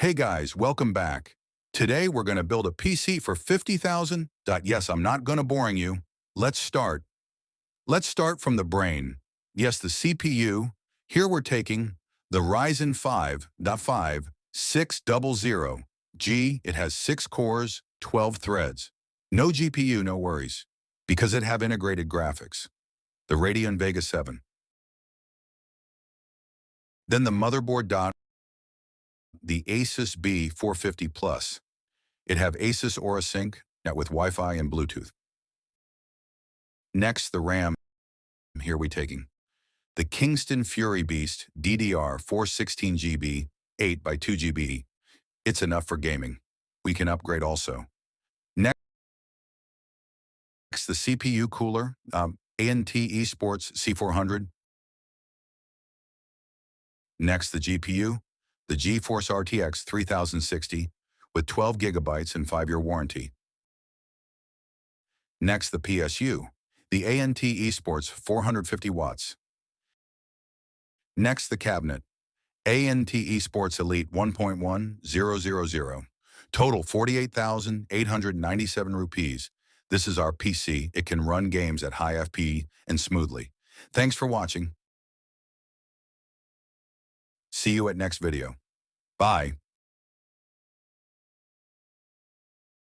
Hey guys, welcome back. Today we're going to build a PC for 50,000. Yes, I'm not going to boring you. Let's start. Let's start from the brain. Yes, the CPU. Here we're taking the Ryzen 5 600G. It has 6 cores, 12 threads. No GPU, no worries, because it have integrated graphics. The Radeon Vega 7. Then the motherboard. The Asus B450 Plus. It have Asus Aura Sync with Wi-Fi and Bluetooth. Next, the RAM. Here we taking the Kingston Fury Beast DDR4 16GB 8 by 2GB. It's enough for gaming. We can upgrade also. Next, the CPU cooler, ANT Esports C400. Next, the GPU, the GeForce RTX 3060 with 12 gigabytes and 5-year warranty. Next, the PSU, the ANT Esports 450 watts. Next, the cabinet, ANT Esports Elite 1.1000. Total 48,897 rupees. This is our PC. It can run games at high FP and smoothly. Thanks for watching. See you at next video. Bye.